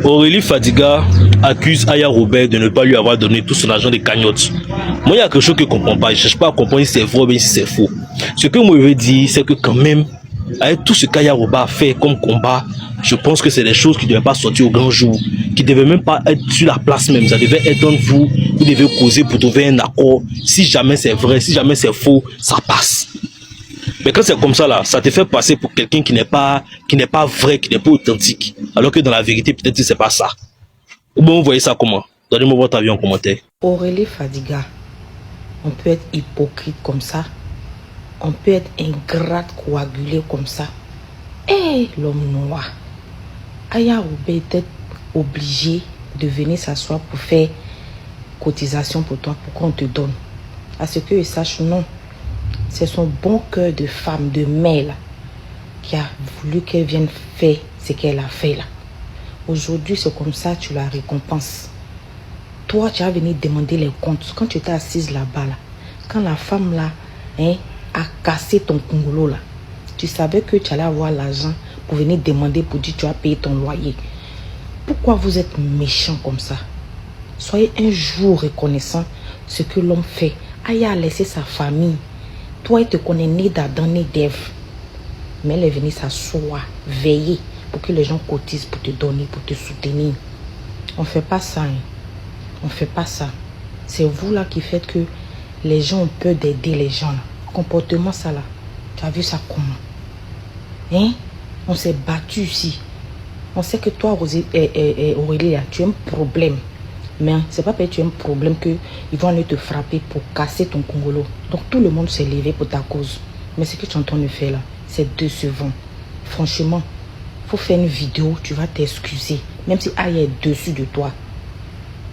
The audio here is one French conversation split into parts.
Aurélie Fadiga accuse Aya Robert de ne pas lui avoir donné tout son argent de cagnotte. Moi, il y a quelque chose que je ne comprends pas. Je ne cherche pas à comprendre si c'est vrai ou bien si c'est faux. Ce que moi je veux dire, c'est que quand même, avec tout ce qu'Aya Robert a fait comme combat, je pense que c'est des choses qui ne devaient pas sortir au grand jour, qui ne devaient même pas être sur la place même. Ça devait être entre vous, vous devez causer pour trouver un accord. Si jamais c'est vrai, si jamais c'est faux, ça passe. Mais quand c'est comme ça là, ça te fait passer pour quelqu'un qui n'est pas vrai, qui n'est pas authentique. Alors que dans la vérité, peut-être que c'est pas ça. Ou bien vous voyez ça comment? Donnez-moi votre avis en commentaire. Aurélie Fadiga, on peut être hypocrite comme ça. On peut être ingrate, coagulé comme ça. Et l'homme noir. Aya Robert était obligé de venir s'asseoir pour faire cotisation pour toi, pour qu'on te donne. À ce que je sache, non. C'est son bon cœur de femme, de mère, là, qui a voulu qu'elle vienne faire ce qu'elle a fait là. Aujourd'hui, c'est comme ça, tu la récompenses. Toi, tu as venu demander les comptes. Quand tu étais assise là-bas, là, quand la femme là a cassé ton congolo là, tu savais que tu allais avoir l'argent pour venir demander pour dire que tu as payé ton loyer. Pourquoi vous êtes méchant comme ça? Soyez un jour reconnaissant ce que l'homme fait. Aya a laissé sa famille. Toi, il te connaît né d'Adam, né d'Ève. Mais elle est venue s'asseoir, veiller pour que les gens cotisent pour te donner, pour te soutenir. On ne fait pas ça. Hein. On ne fait pas ça. C'est vous là qui faites que les gens ont peur d'aider les gens. Là. Comportement ça là. Tu as vu ça comment? Hein? On s'est battu ici. On sait que toi, Aurélie, tu as un problème. Mais c'est pas parce que tu as un problème qu'ils vont aller te frapper pour casser ton congolo. Donc tout le monde s'est levé pour ta cause. Mais ce que tu es en train de faire là, c'est décevant. Franchement, il faut faire une vidéo, tu vas t'excuser. Même si Aya est dessus de toi.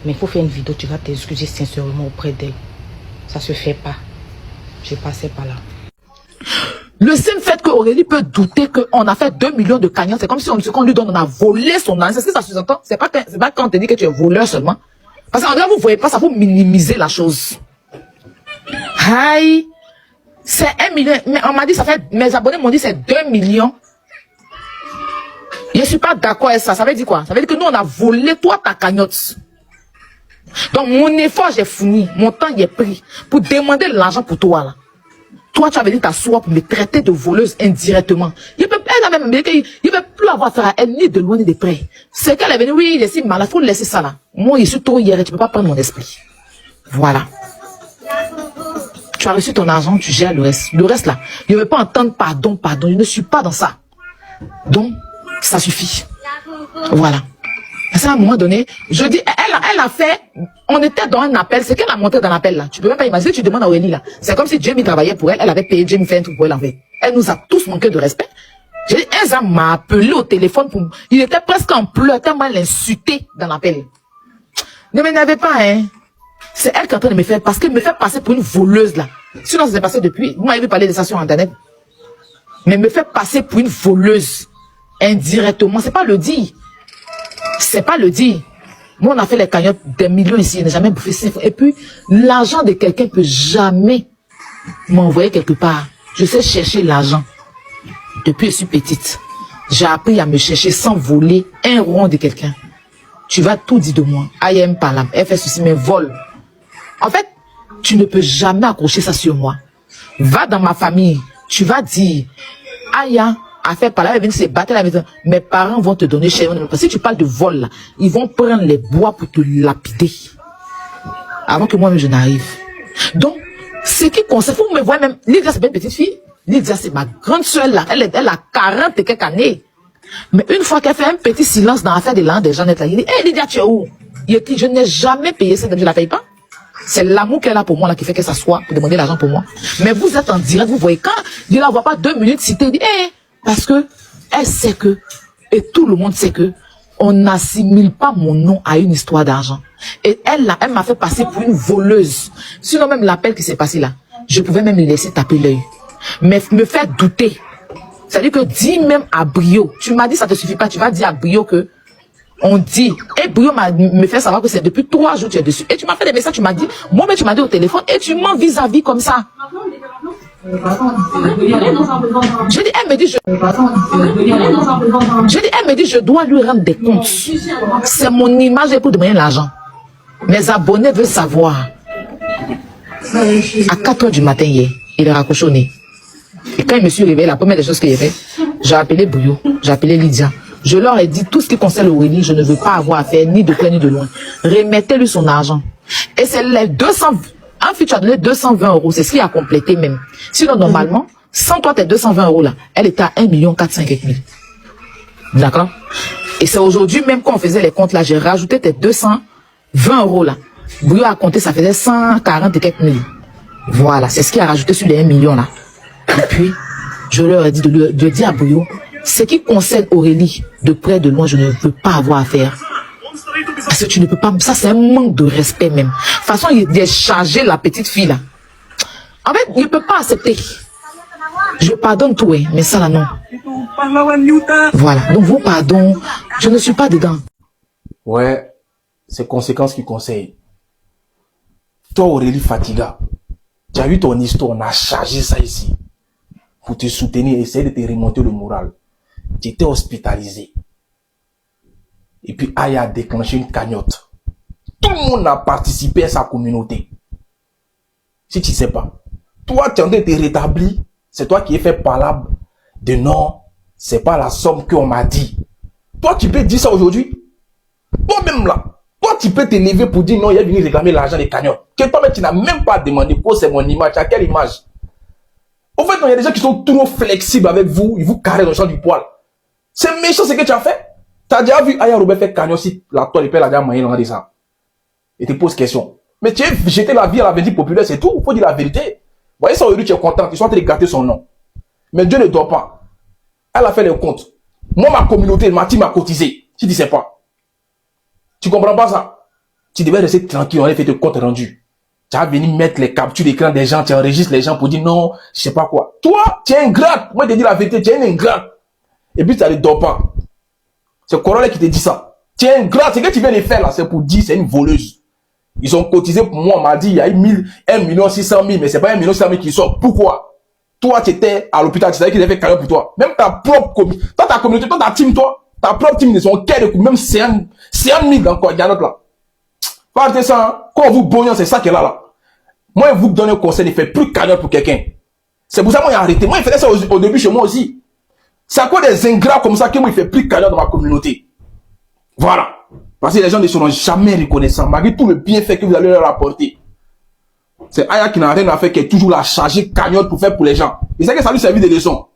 Mais il faut faire une vidéo, tu vas t'excuser sincèrement auprès d'elle. Ça se fait pas. Je passais par là. Le simple fait qu'Aurélie peut douter qu'on a fait 2 millions de cagnottes, c'est comme si ce qu'on lui donne, on a volé son argent. C'est ce que ça sous-entend. C'est pas quand on te dit que tu es voleur seulement. Parce qu'en vrai, vous voyez pas ça, vous minimiser la chose. Aïe, c'est 1 million. Mais on m'a dit, ça fait, mes abonnés m'ont dit c'est 2 millions. Je suis pas d'accord avec ça. Ça veut dire quoi? Ça veut dire que nous, on a volé toi ta cagnotte. Donc, mon effort, j'ai fourni. Mon temps, j'ai pris pour demander l'argent pour toi, là. Toi, tu as venu t'asseoir pour me traiter de voleuse indirectement. Elle a même dit qu'il ne veut plus avoir affaire à elle, ni de loin, ni de près. C'est qu'elle est venue, oui, il est si malade, il faut laisser ça là. Moi, je suis trop hier et tu ne peux pas prendre mon esprit. Voilà. Tu as reçu ton argent, tu gères le reste. Le reste là, je ne veux pas entendre pardon, pardon. Je ne suis pas dans ça. Donc, ça suffit. Voilà. À un moment donné, je dis, elle a fait, on était dans un appel, c'est qu'elle a monté dans l'appel là. Tu peux même pas imaginer, tu demandes à Aurélie là. C'est comme si Jamie travaillait pour elle, elle avait payé Jamie fait un truc pour elle en fait. Elle nous a tous manqué de respect. J'ai dit, Elsa m'a appelé au téléphone pour, il était presque en pleurs, tellement l'insulté dans l'appel. Ne m'énervez pas, hein. C'est elle qui est en train de me faire, parce qu'elle me fait passer pour une voleuse là. Sinon, ça s'est passé depuis, vous m'avez vu parler de ça sur internet. Mais me fait passer pour une voleuse. Indirectement, c'est pas le dire. C'est pas le dire. Moi, on a fait les cagnottes des millions ici, on n'a jamais bouffé 5 fois. Et puis, l'argent de quelqu'un peut jamais m'envoyer quelque part. Je sais chercher l'argent. Depuis que je suis petite, j'ai appris à me chercher sans voler un rond de quelqu'un. Tu vas tout dire de moi. Aïe, par là, elle fait ceci, mais vole. En fait, tu ne peux jamais accrocher ça sur moi. Va dans ma famille, tu vas dire, Aya a fait par là, elle vient se battre à la maison. Mes parents vont te donner chez eux. Parce que si tu parles de vol, là, ils vont prendre les bois pour te lapider. Avant que moi-même je n'arrive. Donc, ce qui concerne, vous me voyez même, Lydia c'est pas une petite fille. Lydia c'est ma grande soeur là. Elle a 40 et quelques années. Mais une fois qu'elle fait un petit silence dans l'affaire de l'an des gens là, il dit, hé Lydia, tu es où? Il dit, je n'ai jamais payé ça, je ne la paye pas. C'est l'amour qu'elle a pour moi là qui fait qu'elle s'assoit pour demander l'argent pour moi. Mais vous êtes en direct, vous voyez, quand je ne la vois pas 2 minutes citer, il dit, hé, parce que elle sait que, et tout le monde sait que, on n'assimile pas mon nom à une histoire d'argent. Et elle là, elle m'a fait passer pour une voleuse. Sinon même l'appel qui s'est passé là, je pouvais même lui laisser taper l'œil. Mais me faire douter. C'est-à-dire que dis même à Brio, tu m'as dit ça te suffit pas, tu vas dire à Brio que, on dit, et Brio me fait savoir que c'est depuis 3 jours que tu es dessus. Et tu m'as fait des messages, tu m'as dit, moi-même tu m'as dit au téléphone, et tu mens vis-à-vis comme ça. J'ai dit, elle me dit, elle me dit, je dois lui rendre des comptes. C'est mon image pour demander l'argent. Mes abonnés veulent savoir. À 4 h du matin hier, il est raccrochonné. Et quand je me suis réveillé, la première des choses qu'il a fait, j'ai appelé Bouillot, j'ai appelé Lydia. Je leur ai dit tout ce qui concerne Aurélie, je ne veux pas avoir affaire ni de près ni de loin. Remettez-lui son argent. Et c'est les 200, un fille tu as donné 220 €, c'est ce qu'il a complété même. Sinon, normalement, sans toi tes 220 € là, elle était à 1 405 000. D'accord? Et c'est aujourd'hui, même quand on faisait les comptes là, j'ai rajouté tes 220 € là. Bouillot a compté, ça faisait 140 et quelques mille. Voilà, c'est ce qu'il a rajouté sur les 1 million là. Et puis, je leur ai dit de dire à Bouillot, ce qui concerne Aurélie, de près de loin, je ne veux pas avoir affaire. Parce que tu ne peux pas, ça c'est un manque de respect même. De toute façon, il est chargé la petite fille là. En fait, il ne peut pas accepter. Je pardonne tout, hein, mais ça là non. Voilà, donc vos pardons, je ne suis pas dedans. Ouais, c'est conséquences qui conseillent. Toi Aurélie Fatiga, tu as eu ton histoire, on a chargé ça ici. Pour te soutenir, essayer de te remonter le moral. Tu étais hospitalisé. Et puis Aya a déclenché une cagnotte. Tout le monde a participé à sa communauté. Si tu ne sais pas, toi tu es en train de te rétablir, c'est toi qui es fait palabre de non, c'est pas la somme qu'on m'a dit. Toi tu peux dire ça aujourd'hui. Toi-même là, toi tu peux te lever pour dire non, il est venu réclamer l'argent des cagnottes. Que toi-même tu n'as même pas demandé pour c'est mon image. Tu as quelle image? Au fait, il y a des gens qui sont trop flexibles avec vous, ils vous carrent dans le champ du poil. C'est méchant ce que tu as fait. Tu as déjà vu Aya Robert faire cagnon si la toile épée a déjà moyen dans ça. Et te pose question. Mais tu as jeté la vie à la vérité populaire, c'est tout. Il faut dire la vérité. Vous voyez ça aujourd'hui, tu es content, tu es en train de gâter son nom. Mais Dieu ne dort pas. Elle a fait les comptes. Moi, ma communauté, ma team a cotisé. Tu ne sais pas. Tu comprends pas ça? Tu devais rester tranquille, on a fait tes comptes rendus. Tu as venu mettre les captures d'écran des gens, tu enregistres les gens pour dire non, je sais pas quoi. Toi, tu es ingrat. Moi, je te dis la vérité, tu es un ingrat. Et puis, tu ne dors pas. C'est Corolla qui te dit ça. Tu es ingrat. Ce que tu viens de faire là, c'est pour dire c'est une voleuse. Ils ont cotisé pour moi, on m'a dit, il y a eu 1 600 000, mais c'est pas 1 600 000 qui sort. Pourquoi? Toi, tu étais à l'hôpital, tu savais qu'ils avaient fait carrière pour toi. Même ta propre communauté, toi, ta communauté, toi, ta team, toi, ta propre team, ils ont quai de coup, même c'est un 000 encore, il y a d'autres là. Pas arrêter ça, hein. Quand on vous bognon, c'est ça qui est là. Moi, je vous donne un conseil, ne faites plus cagnotte pour quelqu'un. C'est pour ça que moi, j'ai arrêté. Moi, il faisait ça au début chez moi aussi. C'est à quoi des ingrats comme ça que moi, il fait plus cagnotte dans ma communauté. Voilà. Parce que les gens ne seront jamais reconnaissants, malgré tout le bienfait que vous allez leur apporter. C'est Aya qui n'a rien à faire, qui est toujours la chargée cagnotte pour faire pour les gens. Et c'est que ça lui servit de leçon.